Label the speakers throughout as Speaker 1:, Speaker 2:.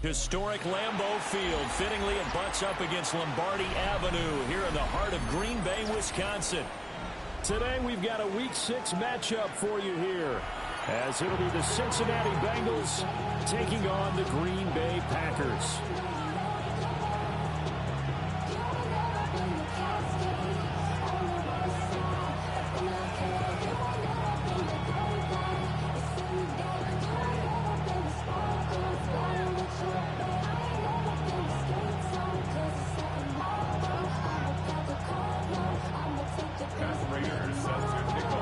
Speaker 1: Historic Lambeau Field. Fittingly, it butts up against Lombardi Avenue here in the heart of Green Bay, Wisconsin. Today, we've got a Week 6 matchup for you here, as it'll be the Cincinnati Bengals taking on the Green Bay Packers.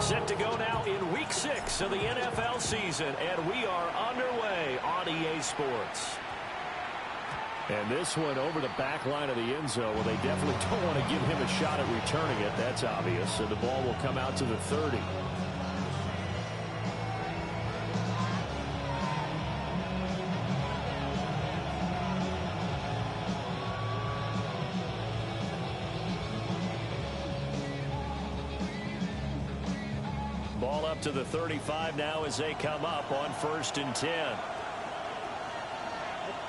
Speaker 1: Set to go now in Week 6 of the NFL season, and we are underway on EA Sports. And this one over the back line of the end zone. Well, they definitely don't want to give him a shot at returning it. That's obvious. So the ball will come out to the 30. Ball up to the 35 now as they come up on 1st and 10.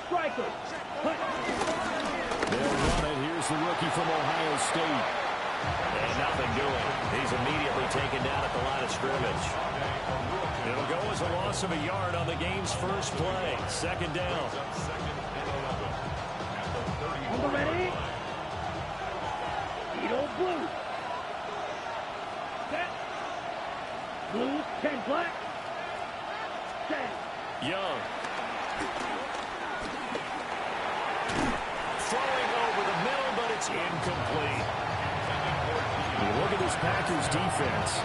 Speaker 2: Striker.
Speaker 1: They'll run it. Here's the rookie from Ohio State. And nothing doing. He's immediately taken down at the line of scrimmage. It'll go as a loss of a yard on the game's first play. 2nd down.
Speaker 2: Number ready. Edo blue. Set. Blue, 10 black. Set.
Speaker 1: Young. Throwing over the middle, but it's incomplete. You look at this Packers defense.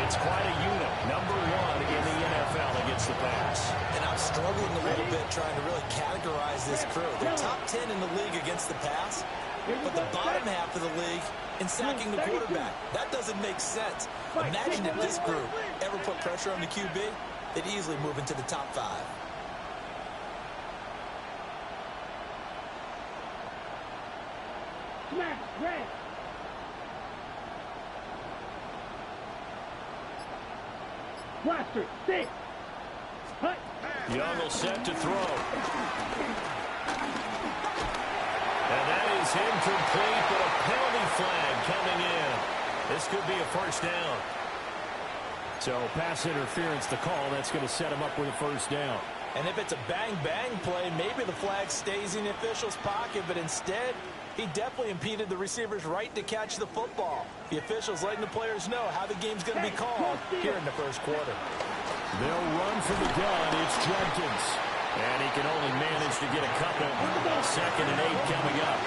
Speaker 1: It's quite a unit. Number 1 in the NFL against the pass.
Speaker 3: And I'm struggling a little bit trying to really categorize this crew. They're top 10 in the league against the pass, but the bottom half of the league in sacking the quarterback. That doesn't make sense. Imagine if this group ever put pressure on the QB, they'd easily move into the top 5.
Speaker 2: Smash, red. Blaster, 6. Hut.
Speaker 1: Young will set to throw. And that is incomplete, but a penalty flag coming in. This could be a first down. So pass interference, the call. That's going to set him up with a first down.
Speaker 3: And if it's a bang-bang play, maybe the flag stays in the official's pocket, but instead, he definitely impeded the receiver's right to catch the football. The officials letting the players know how the game's going to be called here in the first quarter.
Speaker 1: They'll run from the gun. It's Jenkins. And he can only manage to get a couple. 2nd and 8 coming up.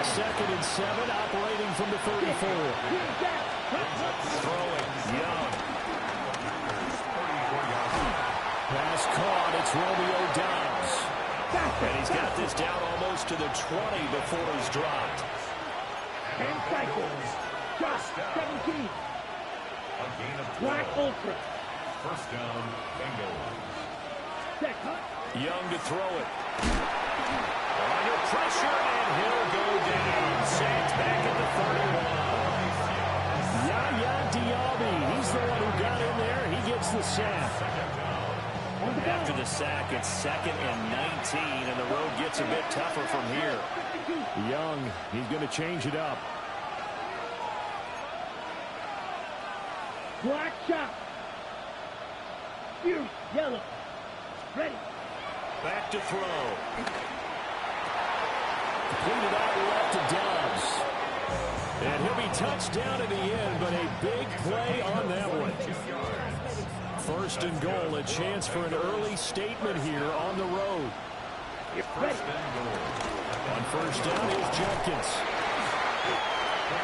Speaker 1: 2nd and 7 operating from the 34. Throwing. Young. Pass caught. It's Romeo Doubs. And he's got this down almost to the 20 before he's dropped.
Speaker 2: 10 cycles. Drop. 17. Black Ultra.
Speaker 4: First down, Bengals.
Speaker 1: Young to throw it. Under pressure, and he'll go down. Saints back at the 31. Yaya Diaby. He's the one who got in there. He gets the sack. After the sack, it's 2nd and 19, and the road gets a bit tougher from here. Young, he's going to change it up.
Speaker 2: Black shot. Fierce yellow. Ready.
Speaker 1: Back to throw. Completed out left to Doubs. And he'll be touched down in the end, but a big play on that one. 1st and goal, a chance for an early statement here on the road. On 1st down is Jenkins.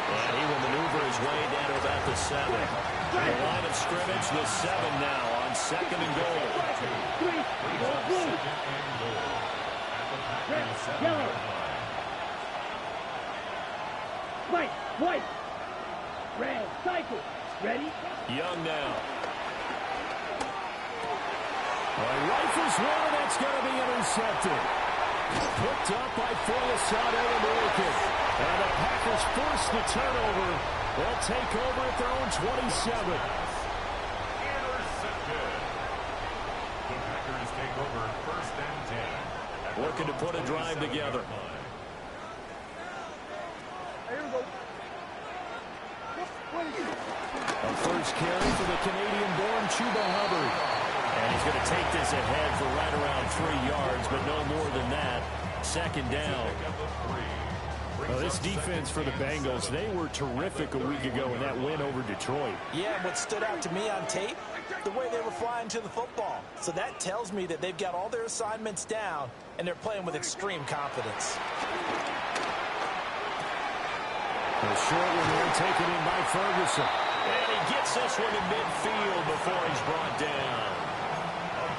Speaker 1: And he will maneuver his way down to about the 7. The line of scrimmage, the 7 now on 2nd and goal.
Speaker 2: Yellow. White. Red. Cycle. Ready.
Speaker 1: Young now. Rifles one, that's going to be intercepted. Picked up by Foyesade American. And the Packers force the turnover. They'll take over at their own 27.
Speaker 4: Intercepted. The Packers take over 1st and 10.
Speaker 1: together. A first carry for the Canadian-born Chuba Hubbard. And he's going to take this ahead for right around 3 yards, but no more than that. Second down. Well, this defense for the Bengals, they were terrific a week ago in that win over Detroit.
Speaker 3: Yeah, and what stood out to me on tape, the way they were flying to the football. So that tells me that they've got all their assignments down, and they're playing with extreme confidence.
Speaker 1: A short one here taken in by Ferguson. And he gets this one in midfield before he's brought down.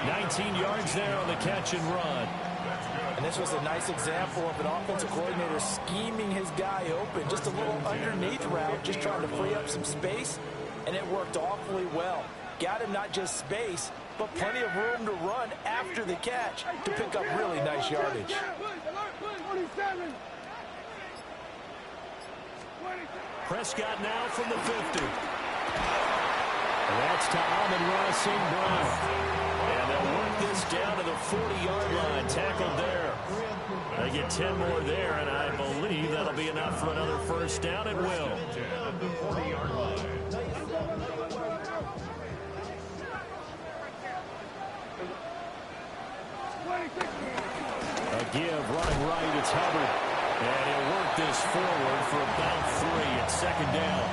Speaker 1: 19 yards there on the catch and run.
Speaker 3: And this was a nice example of an offensive coordinator scheming his guy open. Just a little underneath route, just trying to free up some space, and it worked awfully well. Got him not just space, but plenty of room to run after the catch to pick up really nice yardage.
Speaker 1: Prescott now from the 50. That's to Amon-Ra St. Brown. And they'll work this down to the 40-yard line. Tackled there. They get 10 more there, and I believe that'll be enough for another first down. It will. A give, running right, it's Hubbard. And he'll work this forward for about 3 at second down.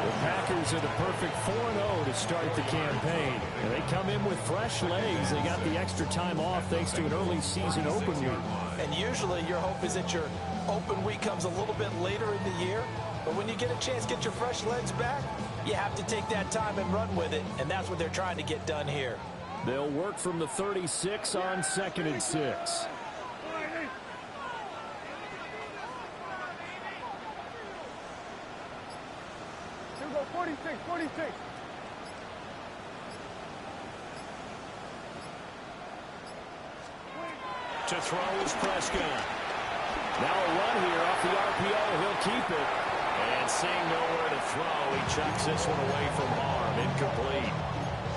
Speaker 1: The Packers are the perfect 4-0 to start the campaign. And they come in with fresh legs. They got the extra time off thanks to an early season open week.
Speaker 3: And usually your hope is that your open week comes a little bit later in the year. But when you get a chance to get your fresh legs back, you have to take that time and run with it. And that's what they're trying to get done here.
Speaker 1: They'll work from the 36 on 2nd and 6. To throw is Prescott. Now a run here off the RPO. He'll keep it. And seeing nowhere to throw, he chucks this one away from harm. Incomplete.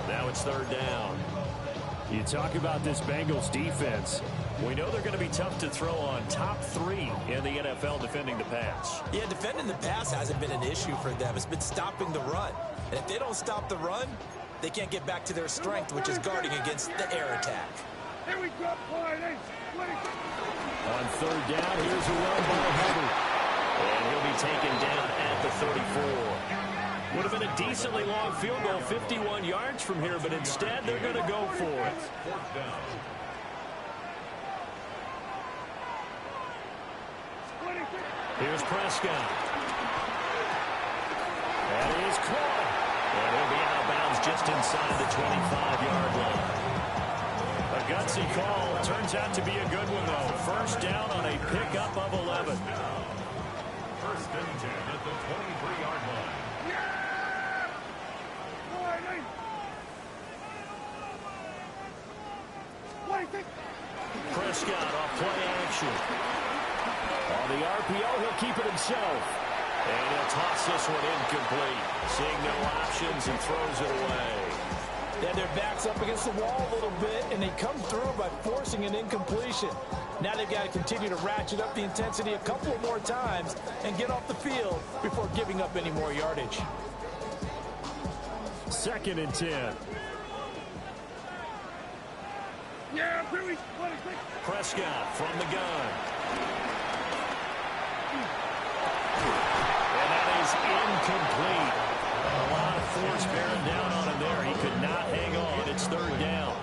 Speaker 1: Now it's 3rd down. You talk about this Bengals defense. We know they're going to be tough to throw on. Top 3 in the NFL defending the pass.
Speaker 3: Yeah, defending the pass hasn't been an issue for them. It's been stopping the run. And if they don't stop the run, they can't get back to their strength, which is guarding against the air attack.
Speaker 2: Here we go,
Speaker 1: On 3rd down, here's a run by Hubbard. And he'll be taken down at the 34. Would have been a decently long field goal, 51 yards from here, but instead they're going to go for it. Here's Prescott. That is caught. And he'll be out of bounds just inside the 25-yard line. A gutsy call. Turns out to be a good one, though. First down on a pickup of 11.
Speaker 4: First and 10 at the 23-yard line.
Speaker 1: Prescott off play action. On the RPO, he'll keep it himself. And he'll toss this one incomplete. Seeing no options and throws it away.
Speaker 3: Yeah, their back's up against the wall a little bit, and they come through by forcing an incompletion. Now they've got to continue to ratchet up the intensity a couple of more times and get off the field before giving up any more yardage.
Speaker 1: 2nd and 10. Prescott from the gun. And that is incomplete. A lot of force bearing down on him there. He could not hang on. It's 3rd down.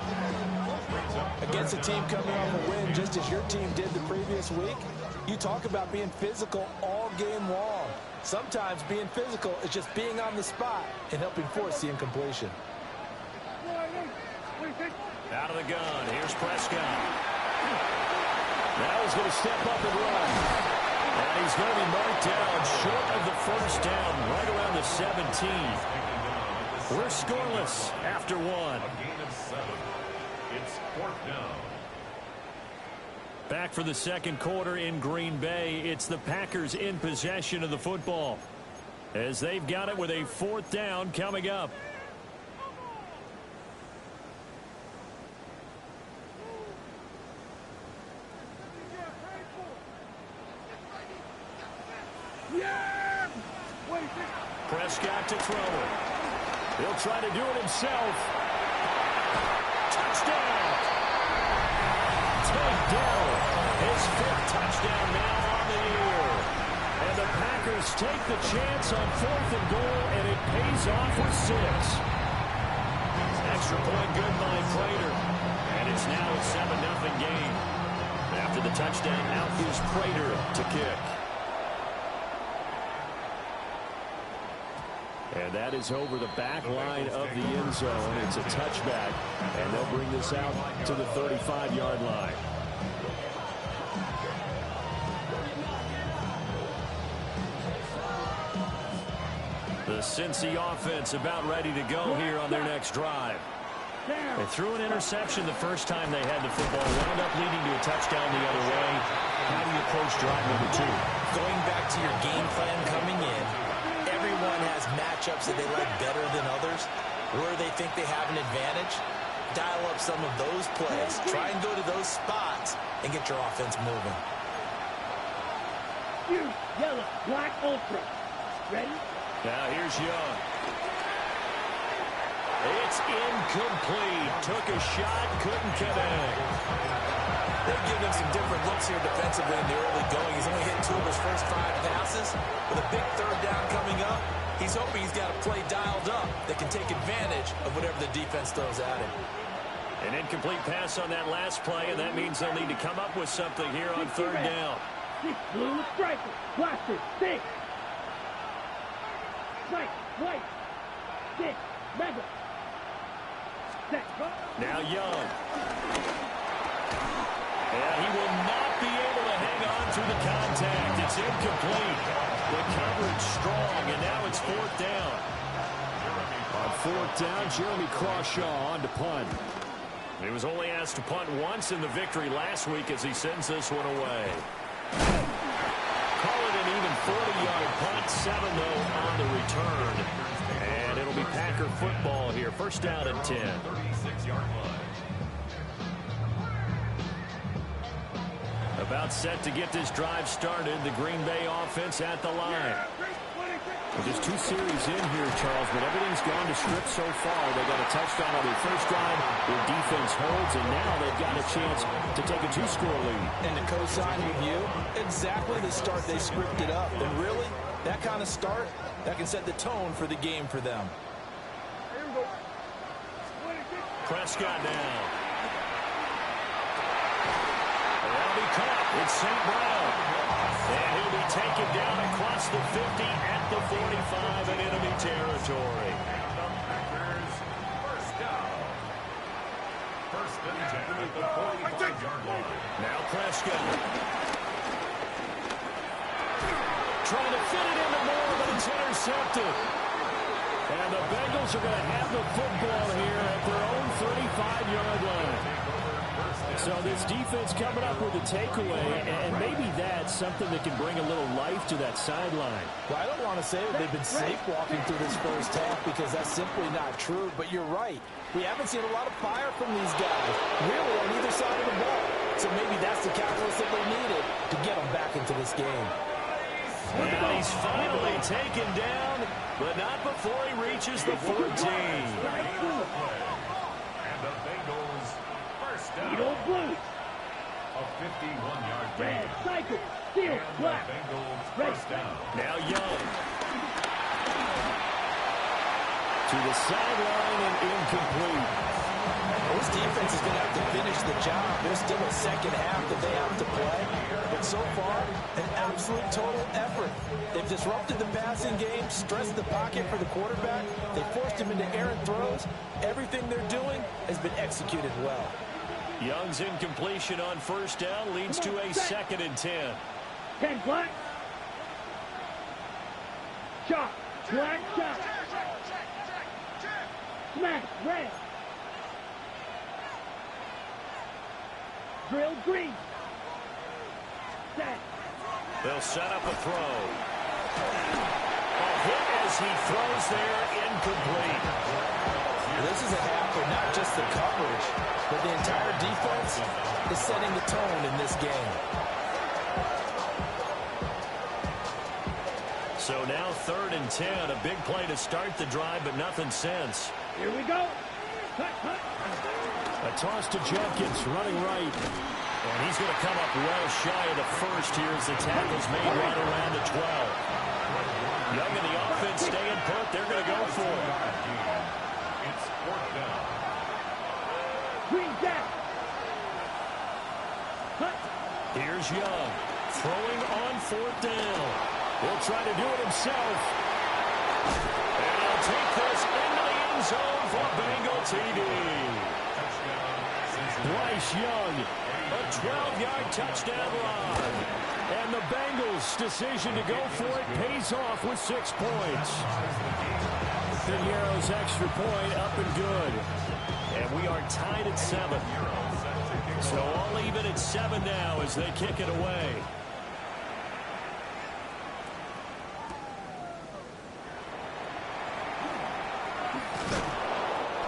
Speaker 3: Against a team coming off a win just as your team did the previous week, you talk about being physical all game long. Sometimes being physical is just being on the spot and helping force the incompletion.
Speaker 1: Out of the gun. Here's Prescott. Now he's going to step up and run. And he's going to be marked down short of the first down, right around the 17. We're scoreless after 1.
Speaker 4: A gain of 7. It's 4th down.
Speaker 1: Back for the second quarter in Green Bay. It's the Packers in possession of the football, as they've got it with a 4th down coming up. Prescott to throw it. He'll try to do it himself. Touchdown! Tank Dell, his 5th touchdown now on the year. And the Packers take the chance on 4th and goal, and it pays off with 6. Extra point good by Prater. And it's now a 7-0 game. After the touchdown, out is Prater to kick. And that is over the back line of the end zone. It's a touchback, and they'll bring this out to the 35-yard line. The Cincy offense about ready to go here on their next drive. They threw an interception the first time they had the football, wound up leading to a touchdown the other way. How do you approach drive number 2?
Speaker 3: Going back to your game plan coming in, everyone has matchups that they like better than others. Where they think they have an advantage, dial up some of those plays. Try and go to those spots and get your offense moving.
Speaker 2: Yellow, black, ultra. Ready?
Speaker 1: Now here's Young. It's incomplete. Took a shot, couldn't connect.
Speaker 3: They've given him some different looks here defensively in the early going. He's only hit 2 of his first 5 passes. With a big 3rd down coming up, he's hoping he's got a play dialed up that can take advantage of whatever the defense throws at him.
Speaker 1: An incomplete pass on that last play, and that means they'll need to come up with something here on 3rd down.
Speaker 2: 6 blue striker, blaster, 6. Strike, white, 6, mega.
Speaker 1: Now Young. And he will not be able to hang on to the contact. It's incomplete. The coverage strong, and now it's 4th down. On 4th down, Jeremy Crawshaw on to punt. He was only asked to punt once in the victory last week as he sends this one away. Call it an even 40-yard punt, 7-0 on the return. And it'll be Packer football here. 1st down and 10.
Speaker 4: 36-yard line.
Speaker 1: About set to get this drive started. The Green Bay offense at the line. Well, just 2 series in here, Charles, but everything's gone to script so far. They got a touchdown on their first drive. Their defense holds, and now they've got a chance to take a 2-score lead.
Speaker 3: And to co-sign with you, exactly the start they scripted up. And really, that kind of start, that can set the tone for the game for them.
Speaker 1: Prescott now. That'll be caught. It's St. Brown. And he'll be taken down across the 50 at the 45 in enemy territory.
Speaker 4: First down. 1st and 10 at the 45-yard line.
Speaker 1: Now Prescott. Trying to fit it into Moore, but it's intercepted. And the Bengals are going to have the football here at their own 35-yard line. So this defense coming up with a takeaway, and maybe that's something that can bring a little life to that sideline.
Speaker 5: Well, I don't want to say that they've been sleepwalking through this first half because that's simply not true, but you're right. We haven't seen a lot of fire from these guys, really on either side of the ball. So maybe that's the catalyst that they needed to get them back into this game.
Speaker 1: And he's finally taken down, but not before he reaches the 14.
Speaker 4: And the Bengals first down.
Speaker 2: Blue.
Speaker 4: A 51-yard gain.
Speaker 2: Red, cycle, steel,
Speaker 4: And the
Speaker 2: black.
Speaker 4: Bengals
Speaker 2: Red.
Speaker 4: first down.
Speaker 1: Now Young. To the sideline and incomplete.
Speaker 5: This defense is going to have to finish the job. There's still a second half that they have to play. But so far, an absolute total effort. They've disrupted the passing game, stressed the pocket for the quarterback. They forced him into errant throws. Everything they're doing has been executed well.
Speaker 1: Young's incompletion on first down leads to a 2nd and 10.
Speaker 2: 10 black. Chop. Black chop. Smash. Red. Drill green. Set.
Speaker 1: They'll set up a throw. A hit as he throws there, incomplete.
Speaker 5: This is a half where not just the coverage, but the entire defense is setting the tone in this game.
Speaker 1: So now 3rd and 10. A big play to start the drive, but nothing since.
Speaker 2: Here we go. Cut, cut.
Speaker 1: A toss to Jenkins, running right. And he's going to come up well shy of the first here as the tackle's made right around the 12. Young and the offense staying put. They're going to go for it.
Speaker 4: It's 4th down.
Speaker 2: Green jack. Cut.
Speaker 1: Here's Young, throwing on 4th down. He'll try to do it himself. And he'll take this into the end zone for Bengal TD. Bryce Young, a 12-yard touchdown run. And the Bengals' decision to go for it pays off with 6 points. Pinheiro's extra point up and good. And we are tied at 7. So all even at 7 now as they kick it away.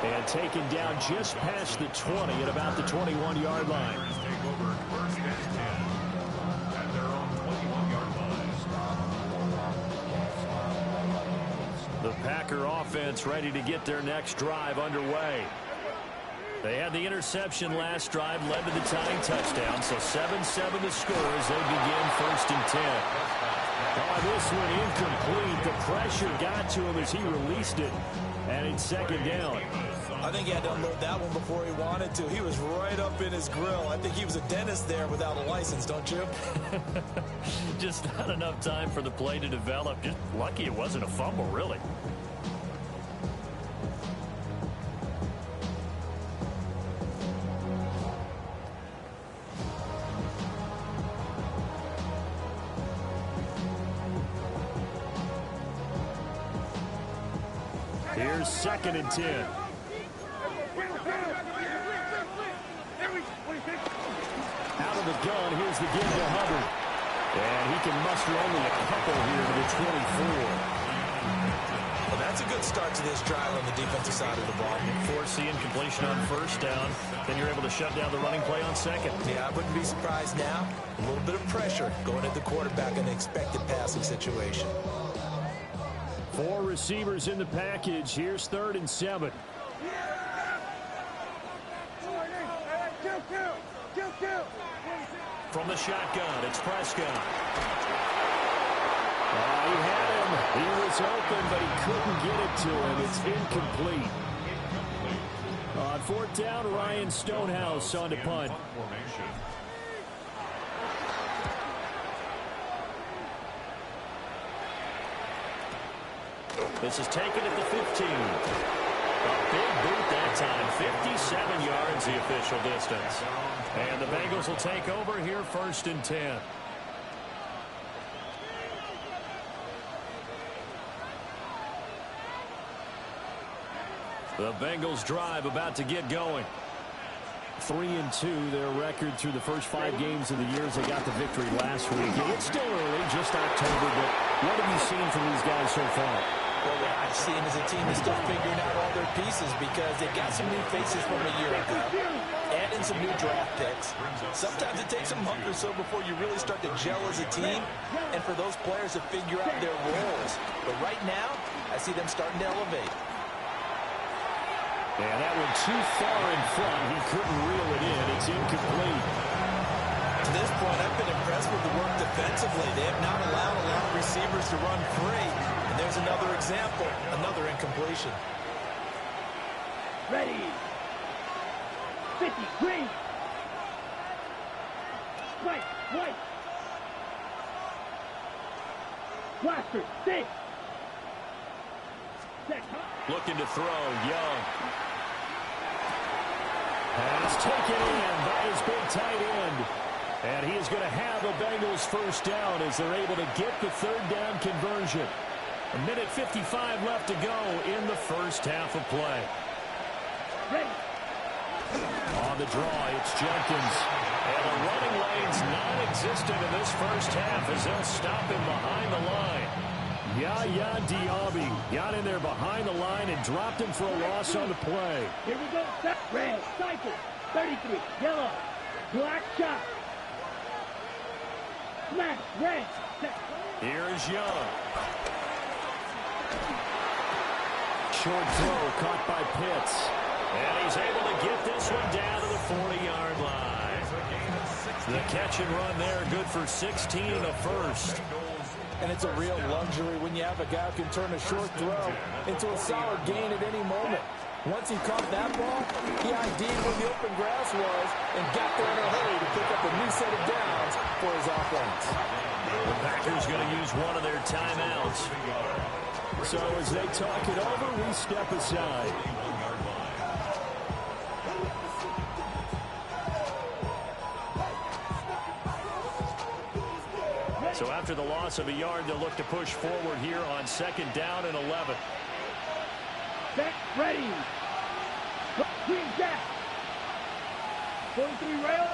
Speaker 1: And taken down just past the 20 at about the 21-yard line.
Speaker 4: Take over 1st and 10 at their own 21-yard line.
Speaker 1: The Packer offense ready to get their next drive underway. They had the interception last drive, led to the tying touchdown, so 7-7 the score as they begin 1st and 10. Oh, this one incomplete. The pressure got to him as he released it, and it's 2nd down.
Speaker 5: I think he had to unload that one before he wanted to. He was right up in his grill. I think he was a dentist there without a license, don't you?
Speaker 1: Just not enough time for the play to develop. Just lucky it wasn't a fumble, really. Here's 2nd and 10. Out of the gun, here's the give to Hubbard. And he can muster only a couple here to the 24.
Speaker 5: Well, that's a good start to this drive on the defensive side of the ball.
Speaker 1: Force the incompletion on 1st down. Then you're able to shut down the running play on 2nd.
Speaker 5: Yeah, I wouldn't be surprised now. A little bit of pressure going at the quarterback in the expected passing situation.
Speaker 1: 4 receivers in the package. Here's 3rd and 7. From the shotgun, it's Prescott. He had him. He was open, but he couldn't get it to him. It's incomplete. On 4th down, Ryan Stonehouse on to punt. This is taken at the 15. A big boot that time. 57 yards the official distance. And the Bengals will take over here 1st and 10. The Bengals drive about to get going. 3-2 their record through the first 5 games of the year as they got the victory last week. It's still early, just October, but what have you seen from these guys so far?
Speaker 5: Well, what I've seen is a team that's still figuring out all their pieces because they've got some new faces from a year ago and in some new draft picks. Sometimes it takes a month or so before you really start to gel as a team and for those players to figure out their roles. But right now, I see them starting to elevate.
Speaker 1: And that one too far in front. He couldn't reel it in. It's incomplete.
Speaker 5: To this point, I've been impressed with the work defensively. They have not allowed a lot of receivers to run free. And there's another example, another incompletion.
Speaker 2: Ready. 50, green. White. Blaster, 6.
Speaker 1: Looking to throw, Young. Pass taken in by his big tight end. And he is going to have a Bengals 1st down as they're able to get the 3rd down conversion. 1:55 left to go in the first half of play.
Speaker 2: Ready.
Speaker 1: On the draw, it's Jenkins. And the running lane's non-existent in this first half as they'll stop him behind the line. Yaya Diaby got in there behind the line and dropped him for a loss on the play.
Speaker 2: Here we go. Red, cycle, 33, yellow, black shot. Smash. Red.
Speaker 1: Here is Young. Short throw caught by Pitts. And he's able to get this one down to the 40-yard line. The catch and run there, good for 16 and a first.
Speaker 5: And it's a real luxury when you have a guy who can turn a short throw into a solid gain at any moment. Once he caught that ball, he ID'd where the open grass was and got there in a hurry to pick up a new set of downs for his offense.
Speaker 1: The Packers going to use one of their timeouts. So as they talk it over, we step aside. So after the loss of a yard, they'll look to push forward here on second down and 11.
Speaker 2: Set. Ready. Green jack. 43 rail.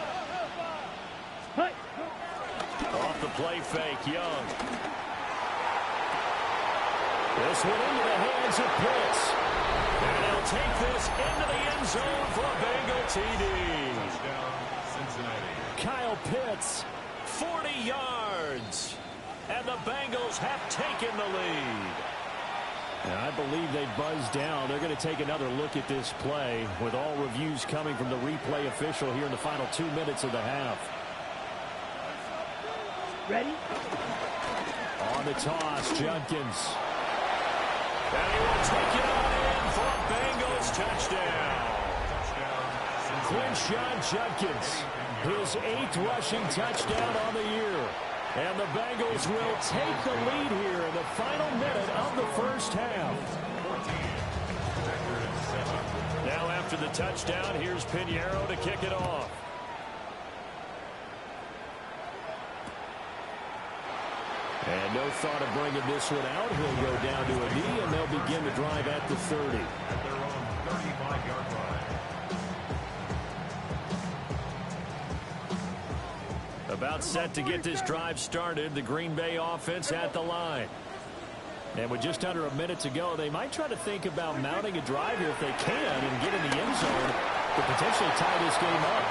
Speaker 2: Hut.
Speaker 1: Off the play fake, Young. This one into the hands of Pitts. And they'll take this into the end zone for a Bengal TD.
Speaker 4: Cincinnati.
Speaker 1: Kyle Pitts, 40 yards. And the Bengals have taken the lead. And I believe they buzzed down. They're going to take another look at this play with all reviews coming from the replay official here in the final 2 minutes of the half.
Speaker 2: Ready.
Speaker 1: On the toss, Judkins. And he will take it on in for a Bengals touchdown. Quinshon Judkins, his 8th rushing touchdown on the year. And the Bengals will take the lead here in the final minute of the first half. Now after the touchdown, here's Pinheiro to kick it off. And no thought of bringing this one out. He'll go down to a knee, and they'll begin the drive at the 30.
Speaker 4: At their own 35-yard line.
Speaker 1: About set to get this drive started. The Green Bay offense at the line. And with just under a minute to go, they might try to think about mounting a drive here if they can and get in the end zone to potentially tie this game up.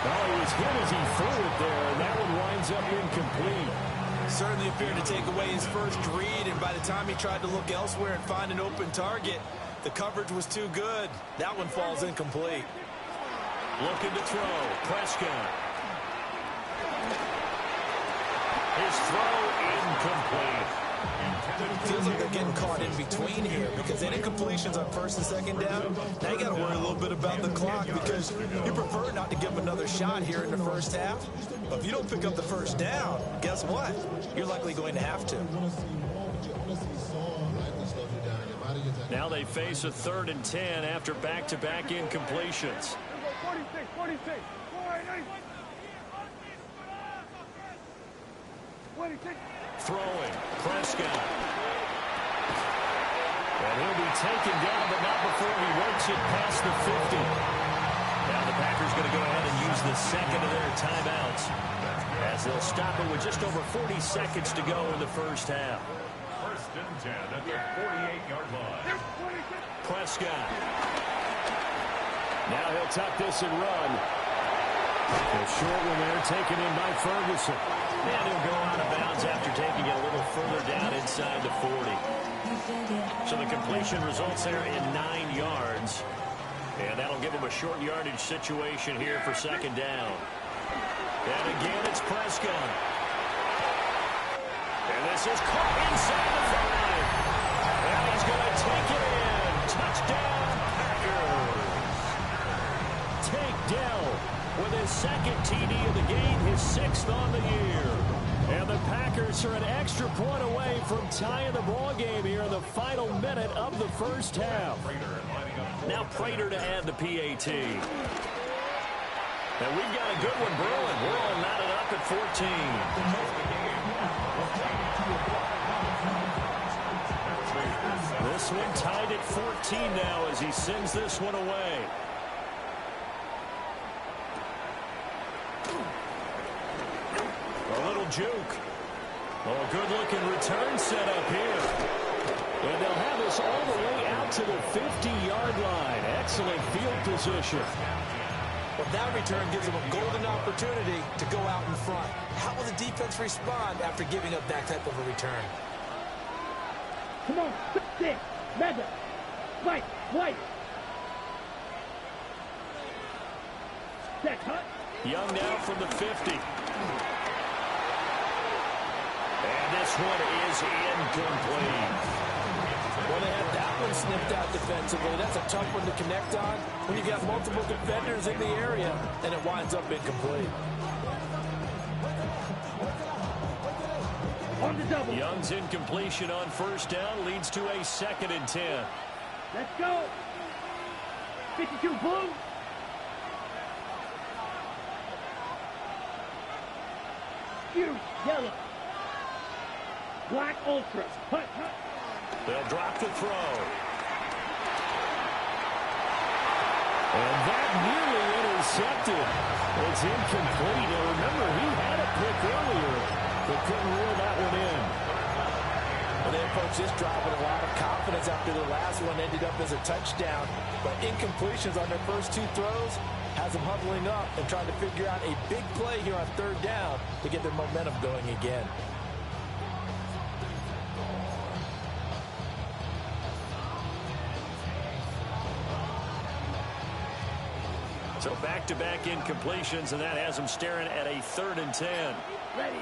Speaker 1: Well, he was hit as he threw it there, and that one winds up incomplete.
Speaker 5: Certainly appeared to take away his first read, and by the time he tried to look elsewhere and find an open target, the coverage was too good. That one falls incomplete.
Speaker 1: Looking to throw. Prescott. His throw incomplete.
Speaker 5: Feels like they're getting caught in between here because any completions on first and second down, now you got to worry a little bit about the clock because you prefer not to give them another shot here in the first half. But if you don't pick up the first down, guess what? You're likely going to have to.
Speaker 1: Now they face a 3rd and 10 after back-to-back incompletions.
Speaker 2: 46.
Speaker 1: Throwing. Prescott. And he'll be taken down, but not before he works it past the 50. Now the Packers going to go ahead and use the second of their timeouts as they'll stop it with just over 40 seconds to go in the first half.
Speaker 4: 1st and 10 at the 48-yard line.
Speaker 1: Prescott. Now he'll tuck this and run. A short one there taken in by Ferguson. And he'll go out of bounds after taking it a little further down inside the 40. So the completion results there in 9 yards. And that'll give him a short yardage situation here for second down. And again, it's Prescott. And this is caught inside the 5. And he's going to take it in. Touchdown, Packers. Tank Dell with his 2nd TD of the game, his 6th on the year. And the Packers are an extra point away from tying the ball game here in the final minute of the first half. Now Prater to add the PAT. And we've got a good one brewing. We're all knotted up at 14. This one tied at 14 now as he sends this one away. A little juke. Oh, a good-looking return set up here. And they'll have us all the way out to the 50-yard line. Excellent field position.
Speaker 3: Well, that return gives them a golden opportunity to go out in front. How will the defense respond after giving up that type of a return?
Speaker 2: Come on, sit, mega, white. Set, cut.
Speaker 1: Young now from the 50. And this one is incomplete.
Speaker 5: Well, they had that one snipped out defensively. That's a tough one to connect on when you got multiple defenders in the area, and it winds up incomplete.
Speaker 2: On the double.
Speaker 1: Young's incompletion on first down leads to a 2nd and 10.
Speaker 2: Let's go. 52 blue. Huge yellow. Black ultra. Hut.
Speaker 1: They'll drop the throw. And that nearly intercepted. It's incomplete. And remember, he had a pick earlier, but couldn't reel that one in.
Speaker 5: Well, they approached this drive with a lot of confidence after the last one ended up as a touchdown. But incompletions on their first 2 throws has them huddling up and trying to figure out a big play here on 3rd down to get their momentum going again.
Speaker 1: So back-to-back incompletions, and that has them staring at a 3rd and 10.
Speaker 2: Ready.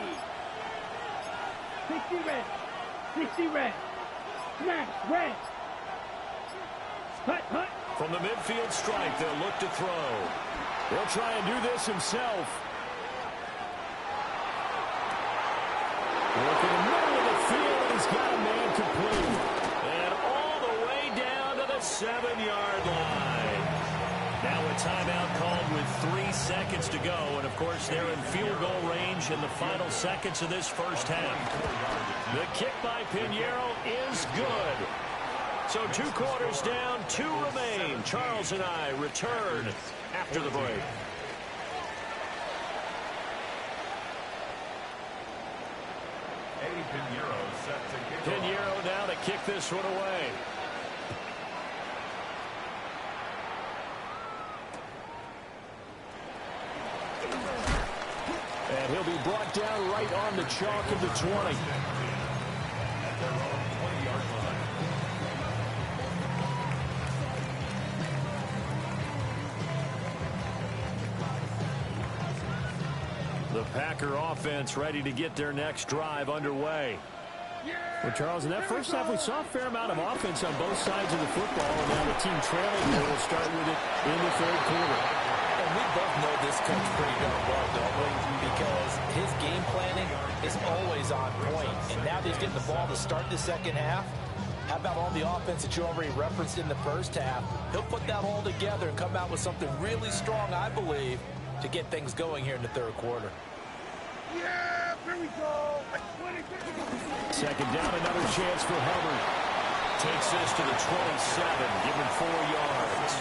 Speaker 2: 60 red. 60 red. Smash red. Hut.
Speaker 1: From the midfield stripe, they'll look to throw. He'll try and do this himself. Look in the middle of the field, and he's got a man complete. And all the way down to the 7-yard line. Now a timeout called with 3 seconds to go. And, of course, they're in field goal range in the final seconds of this first half. The kick by Pinheiro is good. So 2 quarters down, 2 remain. Charles and I return after the break. Pinheiro now to kick this one away. And he'll be brought down right on the chalk of the 20. The Packer offense ready to get their next drive underway. Well, Charles, in that first half, we saw a fair amount of offense on both sides of the football, and now the team trailing here will start with it in the 3rd quarter.
Speaker 5: And we both know this coach pretty darn well, don't we? Because his game planning is always on point. And now that he's getting the ball to start the 2nd half, how about all the offense that you already referenced in the first half? He'll put that all together and come out with something really strong, I believe, to get things going here in the 3rd quarter.
Speaker 2: Yeah, here we go.
Speaker 1: 2nd down, another chance for Hubbard. Takes this to the 27, given 4 yards.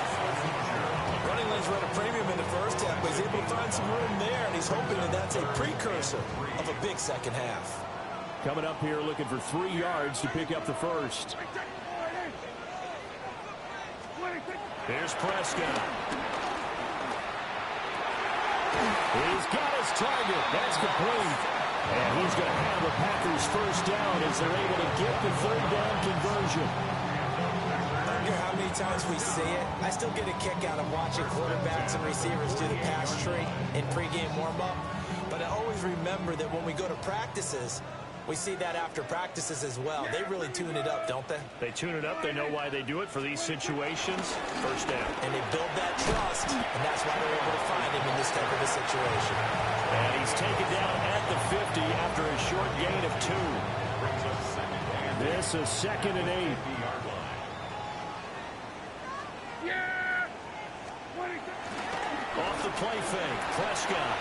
Speaker 3: Running lanes were at a premium in the first half, but he's able to find some room there, and he's hoping that that's a precursor of a big 2nd half.
Speaker 1: Coming up here looking for 3 yards to pick up the first. Here's Prescott. He's got his target. That's complete. And he's going to have the Packers first down as they're able to get the 3rd down conversion.
Speaker 3: I don't care how many times we see it. I still get a kick out of watching quarterbacks and receivers do the pass tree in pregame warm-up. But I always remember that when we go to practices, we see that after practices as well. They really tune it up, don't they?
Speaker 1: They tune it up. They know why they do it for these situations. First down.
Speaker 3: And they build that trust, and that's why they're able to find him in this type of a situation.
Speaker 1: And he's taken down at the 50 after a short gain of 2. This is 2nd and 8. Off the play fake, Prescott.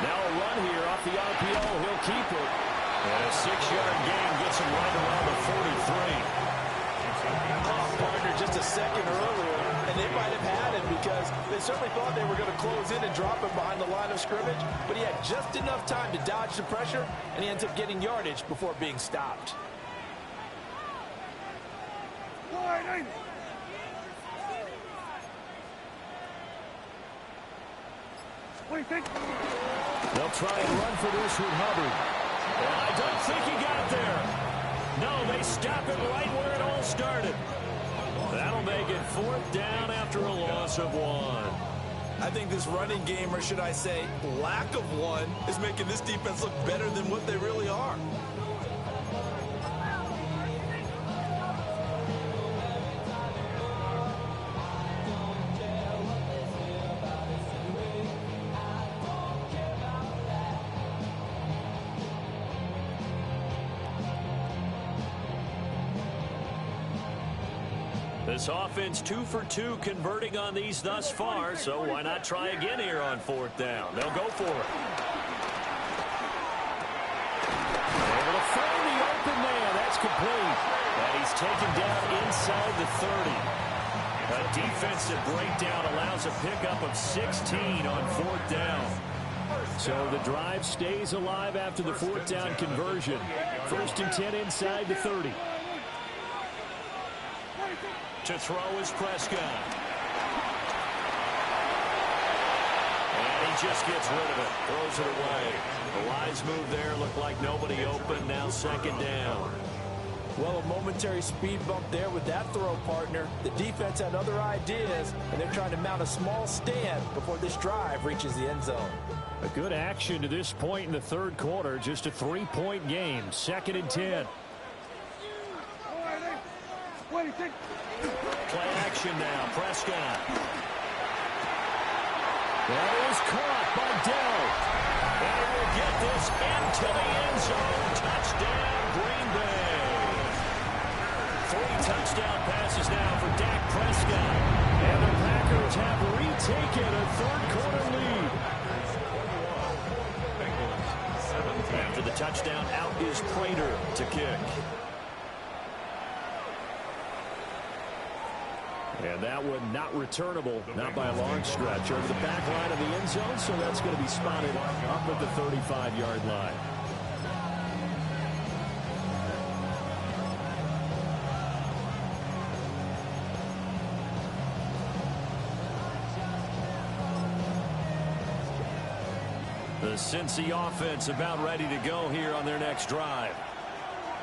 Speaker 1: Now a run here off the RPO. He'll keep it. And a 6-yard gain gets him right around the 43.
Speaker 5: Partner just a second earlier, and they might have had him because they certainly thought they were going to close in and drop him behind the line of scrimmage, but he had just enough time to dodge the pressure, and he ends up getting yardage before being stopped.
Speaker 1: They'll try and run for this with Hubbard. And I don't think he got there. No, they stop it right where it all started. That'll make it 4th down after a loss of 1.
Speaker 3: I think this running game, or should I say lack of one, is making this defense look better than what they really are.
Speaker 1: This offense 2 for 2 converting on these thus far, so why not try again here on 4th down? They'll go for it. Able to find the open man. That's complete. And he's taken down inside the 30. A defensive breakdown allows a pickup of 16 on 4th down. So the drive stays alive after the 4th down conversion. 1st and 10 inside the 30. To throw is Prescott. And he just gets rid of it. Throws it away. A wise move there. Looked like nobody open. Now 2nd down.
Speaker 5: Well, a momentary speed bump there with that throw, partner. The defense had other ideas, and they're trying to mount a small stand before this drive reaches the end zone.
Speaker 1: A good action to this point in the 3rd quarter. Just a 3-point game. 2nd and 10. Play action now. Prescott. That is caught by Dell. And he will get this into the end zone. Touchdown, Green Bay. 3 touchdown passes now for Dak Prescott. And the Packers have retaken a 3rd quarter lead. After the touchdown, out is Prater to kick. And that one not returnable, not by a long stretch, over the back line of the end zone, so that's going to be spotted up at the 35-yard line. The Cincy offense about ready to go here on their next drive.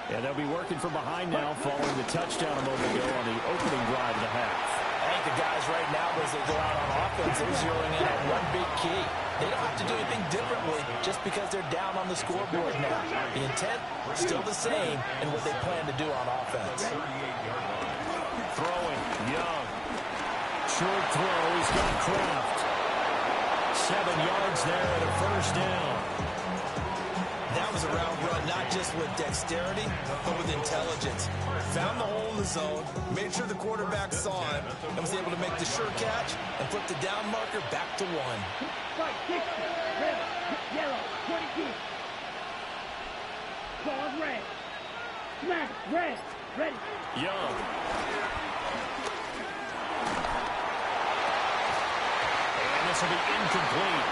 Speaker 1: And they'll be working from behind now following the touchdown a moment ago on the opening drive of the half.
Speaker 5: I think the guys right now, as they go out on offense, they're zeroing in on one big key. They don't have to do anything differently just because they're down on the scoreboard now. The intent, still the same in what they plan to do on offense.
Speaker 1: Throwing, Young. Short throw, he's got Kraft. 7 yards there at a 1st down.
Speaker 3: That was a round run, not just with dexterity, but with intelligence. Found the hole in the zone, made sure the quarterback saw him, and was able to make the sure catch and flip the down marker back to 1.
Speaker 2: Strike 60, red, yellow, 22. Ball red. Smack, red, ready.
Speaker 1: Young. And this will be incomplete.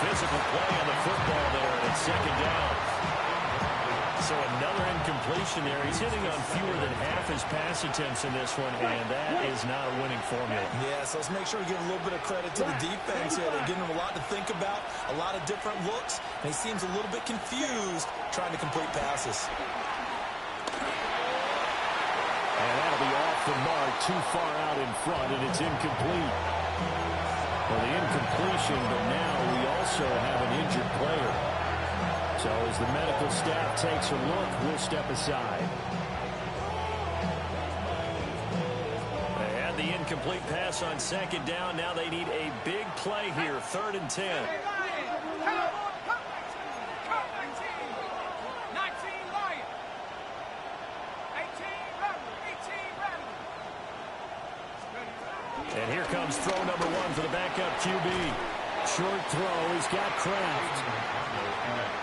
Speaker 1: Physical play on the football there, and it's 2nd down. So another incompletion there. He's hitting on fewer than half his pass attempts in this one, and that is not a winning formula.
Speaker 3: Yeah, so let's make sure we give a little bit of credit to the defense here. They're giving him a lot to think about, a lot of different looks, and he seems a little bit confused trying to complete passes.
Speaker 1: And that'll be off the mark, too far out in front, and it's incomplete. Well, the incompletion, but now we also have an injured player. So as the medical staff takes a look, we'll step aside. They had the incomplete pass on 2nd down. Now they need a big play here, 3rd and 10. And here comes throw number 1 for the backup QB. Short throw, he's got Kraft.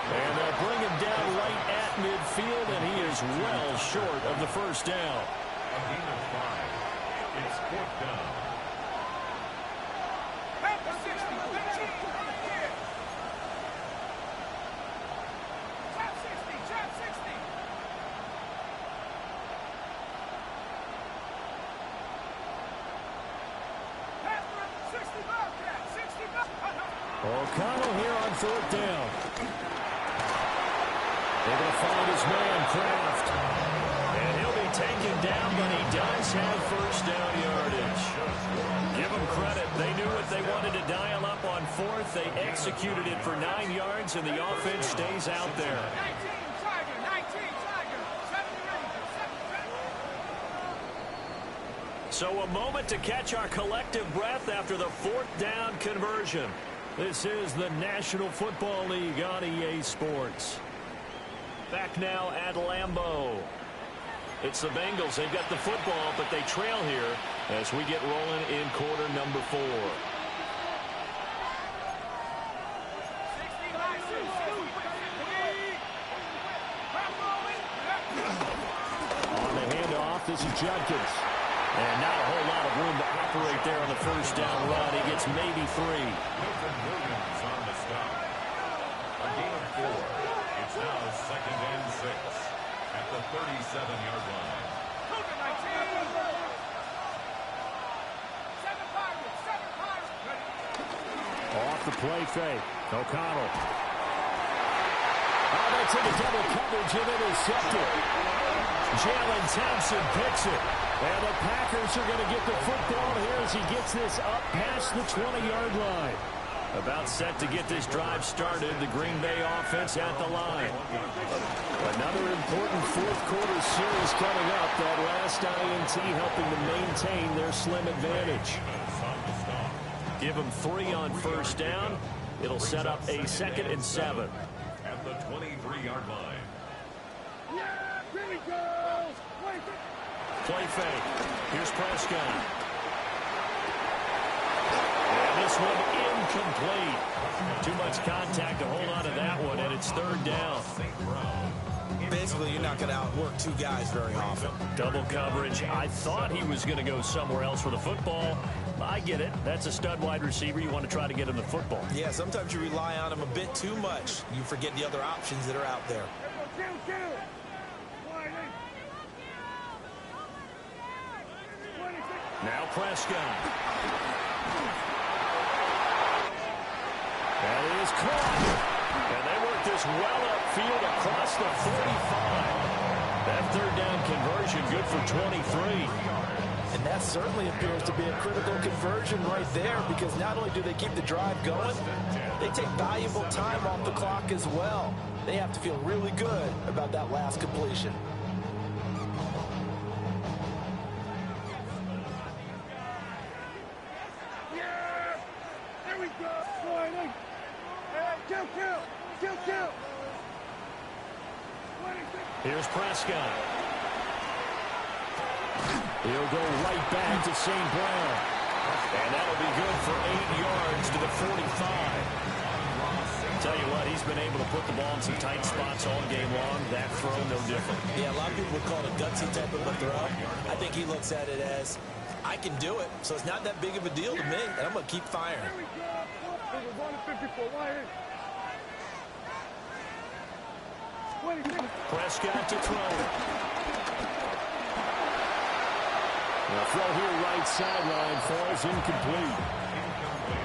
Speaker 1: And they'll bring him down right at midfield, and he is well short of the 1st down.
Speaker 4: It's 4th down.
Speaker 1: O'Connell here on fourth down. They're going to find his man, Kraft. And he'll be taken down, but he does have first down yardage. Give them credit. They knew what they wanted to dial up on fourth. They executed it for 9 yards, and the offense stays out there. So a moment to catch our collective breath after the fourth down conversion. This is the National Football League on EA Sports. Back now at Lambeau. It's the Bengals. They've got the football, but they trail here as we get rolling in quarter number 4. On the handoff, this is Judkins. And not a whole lot of room to operate there on the first down run. He gets maybe 3.
Speaker 4: Milton Williams on the stop. A gain of 4. It's now 2nd and 6 at the 37-yard line.
Speaker 1: Off the play fake. O'Connell. Oh, that's into double coverage and intercepted. Jalen Thompson picks it. And the Packers are going to get the football here as he gets this up past the 20-yard line. About set to get this drive started. The Green Bay offense at the line. Another important fourth quarter series coming up. That last INT helping to maintain their slim advantage. Give them 3 on first down. It'll set up a 2nd and 7.
Speaker 4: At the 23-yard line.
Speaker 2: Yeah, here he goes.
Speaker 1: Play fake. Here's Prescott. And this one incomplete. Too much contact to hold on to that one, and it's 3rd down.
Speaker 3: Basically, you're not going to outwork 2 guys very often.
Speaker 1: Double coverage. I thought he was going to go somewhere else for the football. I get it. That's a stud wide receiver. You want to try to get him the football.
Speaker 3: Yeah, sometimes you rely on him a bit too much. You forget the other options that are out there.
Speaker 1: Now Prescott. That is caught. And they work this well upfield across the 45. That 3rd down conversion good for 23.
Speaker 5: And that certainly appears to be a critical conversion right there, because not only do they keep the drive going, they take valuable time off the clock as well. They have to feel really good about that last completion.
Speaker 1: Here's Prescott. He'll go right back to St. Brown. And that'll be good for 8 yards to the 45. Tell you what, he's been able to put the ball in some tight spots all game long. That throw, no different.
Speaker 3: Yeah, a lot of people would call it a gutsy type of a throw. I think he looks at it as, I can do it, so it's not that big of a deal to me, and I'm going to keep firing.
Speaker 1: Prescott to throw. The throw here right sideline falls incomplete.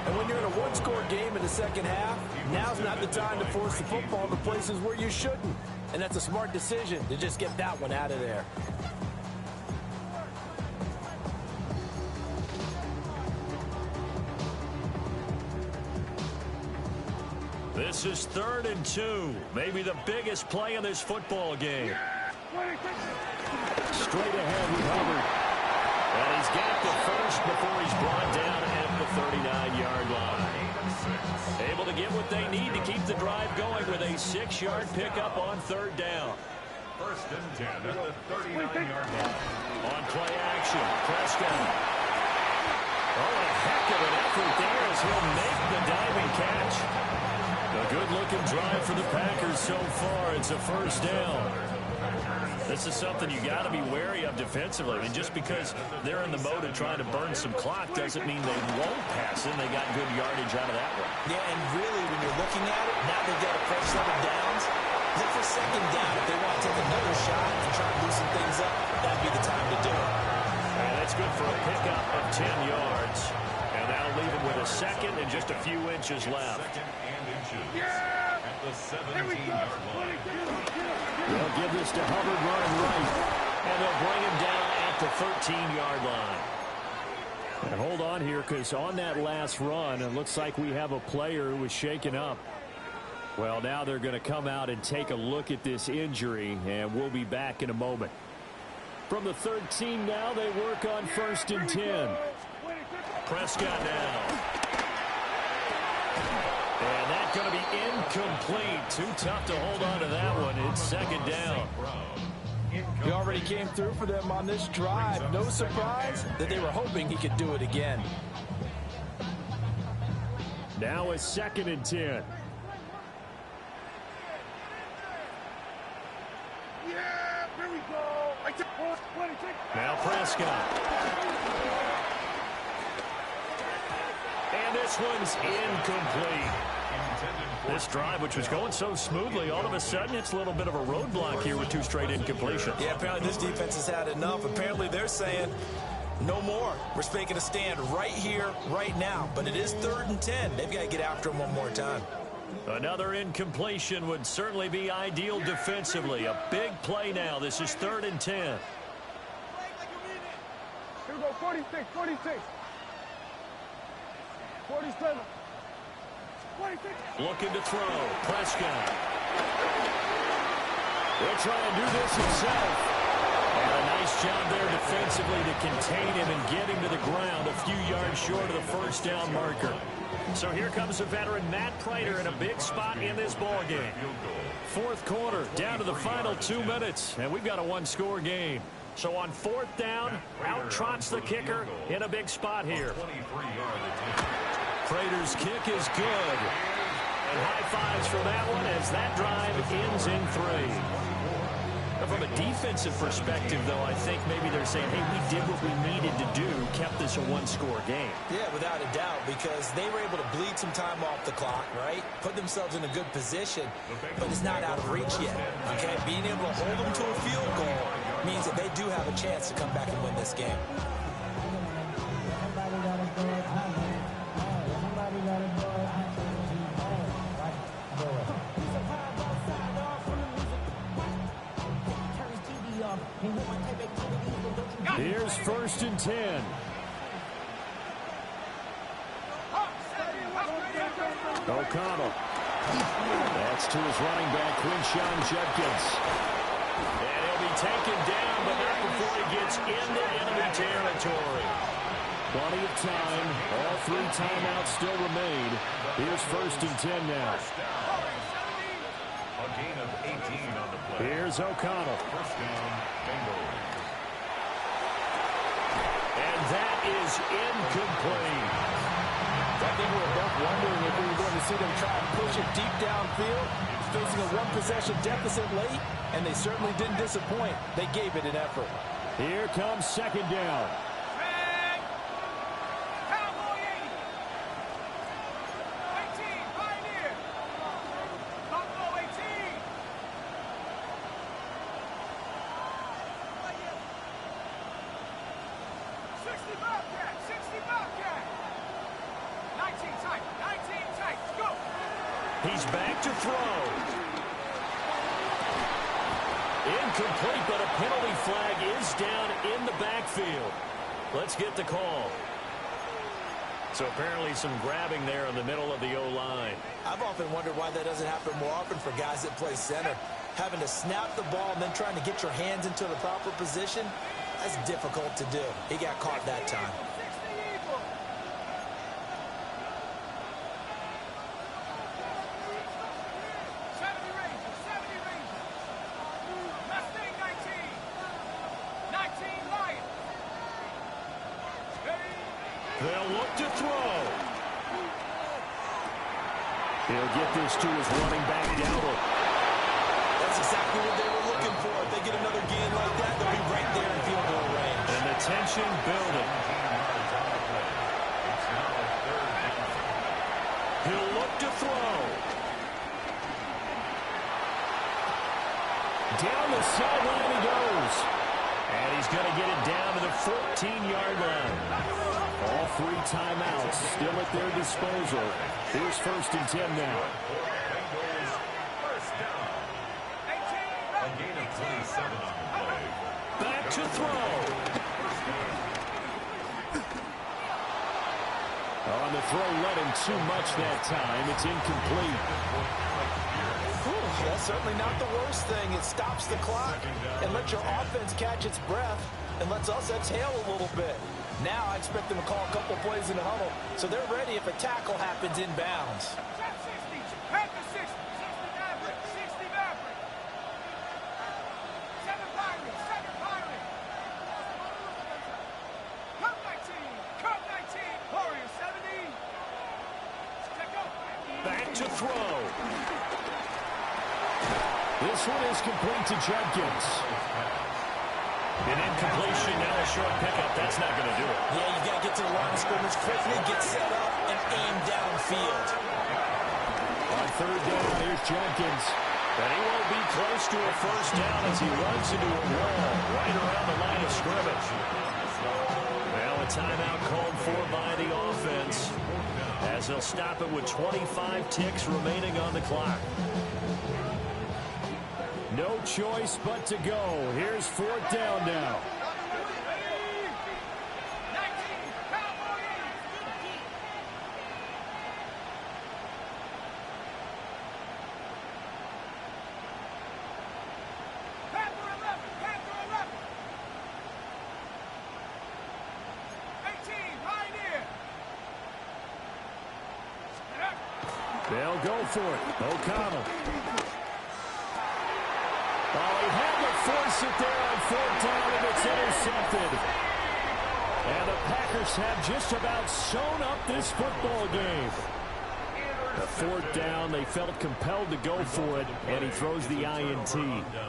Speaker 5: And when you're in a one-score game in the second half, now's not the time to force the football to places where you shouldn't. And that's a smart decision to just get that one out of there.
Speaker 1: This is 3rd and 2. Maybe the biggest play in this football game. Straight ahead with Hubbard. And he's got the first before he's brought down at the 39-yard line. Able to get what they need to keep the drive going with a 6-yard pickup on 3rd down.
Speaker 4: 1st and 10 at the 39-yard line.
Speaker 1: On play action, Prescott. Oh, a heck of an effort there as he'll make the diving catch. A good-looking drive for the Packers so far. It's a 1st down. This is something you got to be wary of defensively. I mean, just because they're in the mode of trying to burn some clock doesn't mean they won't pass it. They got good yardage out of that one.
Speaker 3: Yeah, and really, when you're looking at it, now they've got a fresh 7 downs. Look for 2nd down. If they want to take another shot and try to loosen things up, that'd be the time to do it.
Speaker 1: And that's good for a pickup of 10 yards. And that'll leave him with a 2nd and just a few inches left.
Speaker 4: At the 17-yard line.
Speaker 1: They'll give this to Hubbard running right, and they'll bring him down at the 13-yard line. And hold on here, because on that last run, it looks like we have a player who was shaken up. Well, now they're going to come out and take a look at this injury, and we'll be back in a moment. From the 13 now, they work on 1st and 10. Prescott now. And that's going to be incomplete. Too tough to hold on to that one. It's 2nd down.
Speaker 5: He already came through for them on this drive. No surprise that they were hoping he could do it again.
Speaker 1: Now it's 2nd and 10. Now Prescott. And this one's incomplete. This drive, which was going so smoothly, all of a sudden it's a little bit of a roadblock here with 2 straight incompletions.
Speaker 3: Yeah, apparently this defense has had enough. Apparently they're saying no more. We're making a stand right here, right now. But it is 3rd and 10. They've got to get after him one more time.
Speaker 1: Another incompletion would certainly be ideal defensively. A big play now. This is 3rd and 10.
Speaker 2: Here we go, 46, 46. 47. 46.
Speaker 1: Looking to throw. Prescott. He'll try and do this himself. And a nice job there defensively to contain him and get him to the ground a few yards short of the 1st down marker. So here comes the veteran Matt Prater in a big spot in this ball game. 4th quarter, down to the final 2 minutes, and we've got a 1-score game. So on 4th down, out trots the kicker in a big spot here. Prater's kick is good. And high fives for that one as that drive ends in 3. From a defensive perspective, though, I think maybe they're saying, hey, we did what we needed to do, kept this a 1-score game.
Speaker 3: Yeah, without a doubt, because they were able to bleed some time off the clock, right? Put themselves in a good position, but it's not out of reach yet, okay? Being able to hold them to a field goal means that they do have a chance to come back and win this game.
Speaker 1: Here's 1st and 10. O'Connell. That's to his running back, Quinshon Judkins. And he'll be taken down, but not before he gets into enemy territory. Plenty of time. All 3 timeouts still remain. Here's 1st and 10 now.
Speaker 4: A gain of 18 on the play.
Speaker 1: Here's O'Connell.
Speaker 4: 1st down, Bengals.
Speaker 1: And that is incomplete.
Speaker 5: I think we were both wondering if we were going to see them try and push it deep downfield, facing a 1-possession deficit late, and they certainly didn't disappoint. They gave it an effort.
Speaker 1: Here comes 2nd down.
Speaker 2: He's back to throw.
Speaker 1: Incomplete, but a penalty flag is down in the backfield. Let's get the call. So apparently some grabbing there in the middle of the O-line.
Speaker 3: I've often wondered why that doesn't happen more often for guys that play center. Having to snap the ball and then trying to get your hands into the proper position, that's difficult to do. He got caught that time.
Speaker 1: They'll look to throw. He'll get this to his running back, Dowdle.
Speaker 3: That's exactly what they were looking for. If they get another gain like that, they'll be right there in field goal range.
Speaker 1: And the tension building. He'll look to throw. Down the sideline he goes. And he's going to get it down to the 14-yard line. All 3 timeouts still at their disposal. Here's 1st and 10 now.
Speaker 4: First down. A gain of 27 on the play.
Speaker 1: Back to throw. On the throw, let him too much that time. It's incomplete.
Speaker 5: That's certainly not the worst thing. It stops the clock and lets your offense catch its breath and lets us exhale a little bit. Now I expect them to call a couple plays in the huddle so they're ready if a tackle happens inbounds.
Speaker 1: Back to throw. This one is complete to Jenkins. An incompletion, now a short pickup. That's not going to do it.
Speaker 3: Yeah, you got to get to the line of scrimmage quickly, get set up, and aim downfield.
Speaker 1: On 3rd down, here's Jenkins. But he won't be close to a first down as he runs into a wall right around the line of scrimmage. Well, a timeout called for by the offense as they'll stop it with 25 ticks remaining on the clock. No choice but to go. Here's 4th down now. They'll go for it. O'Connell. Oh, he had to force it there on 4th down, and it's intercepted. And the Packers have just about sewn up this football game. The 4th down, they felt compelled to go for it, and he throws the INT.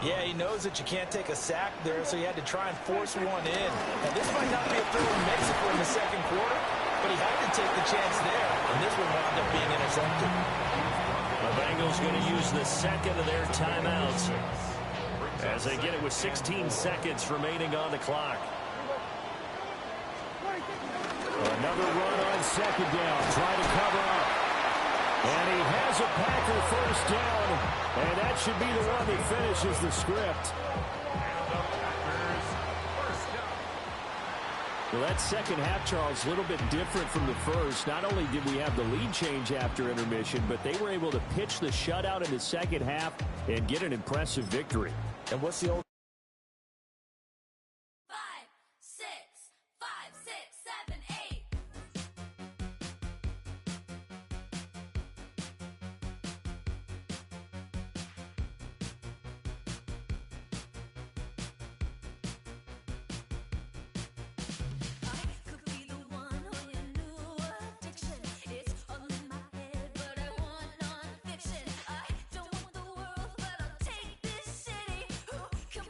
Speaker 5: Yeah, he knows that you can't take a sack there, so he had to try and force one in. Now, this might not be a throw in Mexico in the 2nd quarter, but he had to take the chance there, and this one wound up being intercepted.
Speaker 1: The Bengals going to use the 2nd of their timeouts as they get it with 16 seconds remaining on the clock. Another run on 2nd down, trying to cover up. And he has a Packer first down, and that should be the one that finishes the script. Well, that 2nd half, Charles, a little bit different from the first. Not only did we have the lead change after intermission, but they were able to pitch the shutout in the 2nd half and get an impressive victory.
Speaker 5: And what's the old
Speaker 6: 5, 6, 5, 6, 7, 8. I could be the one on your new addiction. It's all in my head, but I want non-fiction. I don't want the world, but I'll take this city. Who can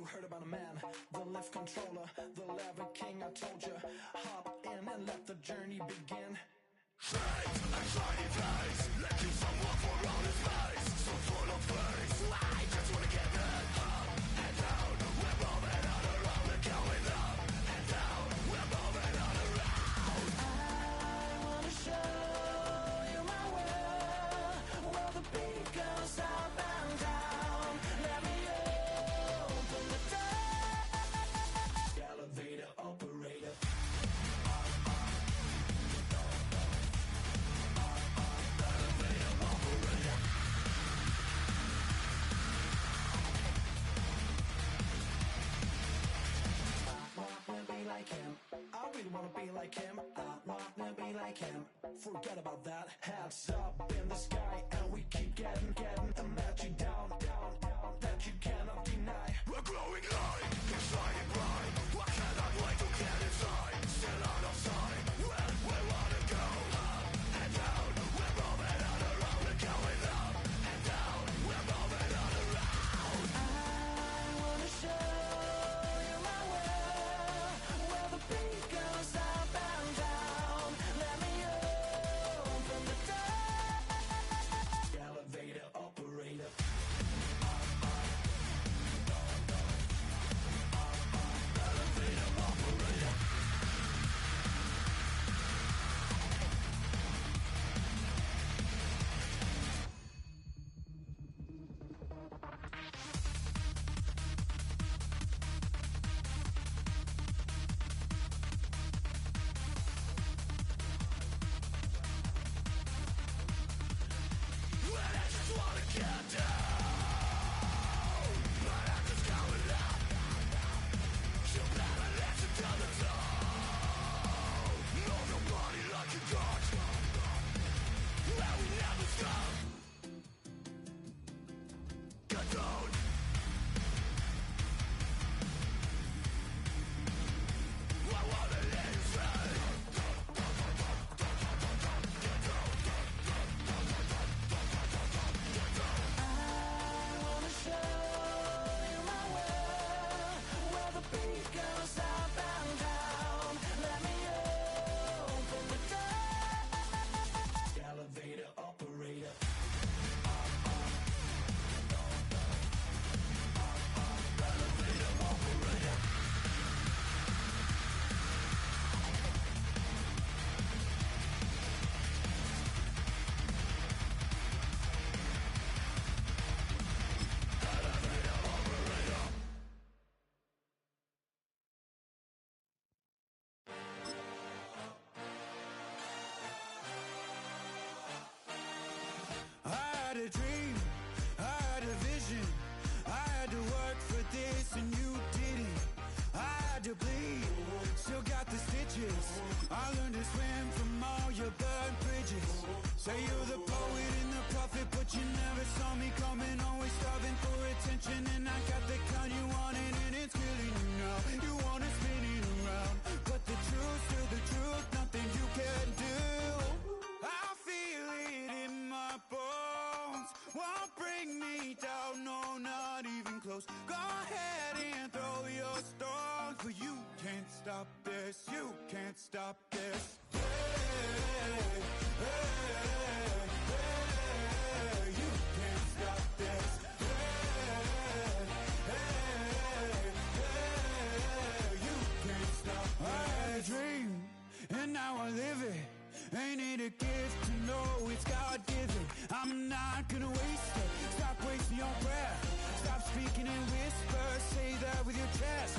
Speaker 7: You heard about a man, the lift controller, the lever king, I told you. Hop in and let the journey begin. Straight and shiny place, let you someone for all his face. So full of face, I just wanna get that up and down. We're moving on around, we're going up and down. We're moving on around. I wanna show you my world, where the beat goes up and down. Let me open the door. Elevator operator. Like him, I really wanna be like him. I wanna be like him. Forget about that. Hands up in the sky, and we keep getting and let you down, that you cannot deny. We're growing high, we're shining bright. I cannot wait to get inside. Still out of sight, when we wanna go up and down. We're moving on around, we're going up and down. We're moving on around. I wanna show you my world, where the beat goes up and down. Let me open the door. Elevator operator. Elevator operator. Well, I just wanna get down, but I'm just going up. You better let it down the door. No, nobody like you got. Well, we never stop. Get down. I wanna let you say. I wanna show you my world, where the beat goes up and down. Let me open the door. Elevator operator. Elevator operator. I had a dream, I had a vision. I had to work for this and you didn't. I had to bleed, still got the stitches. I learned to swim from all your burnt bridges. Say you're the poet and the prophet, but you never saw me coming. Always starving for attention, and I got the kind you wanted, and it's killing you now. You wanna spin it around, but the truth's still the truth. Nothing you can do. I feel it in my bones. Won't bring me down, no, not even close. Go ahead and throw your stones, but you can't stop this. You can't stop this. Hey, hey, hey, you can't stop this. Hey, hey, hey, you can't stop this. I had a dream, and now I live it. Ain't it a gift to know it's God-given? I'm not gonna waste it. Stop wasting your breath. Stop speaking in whispers. Say that with your chest.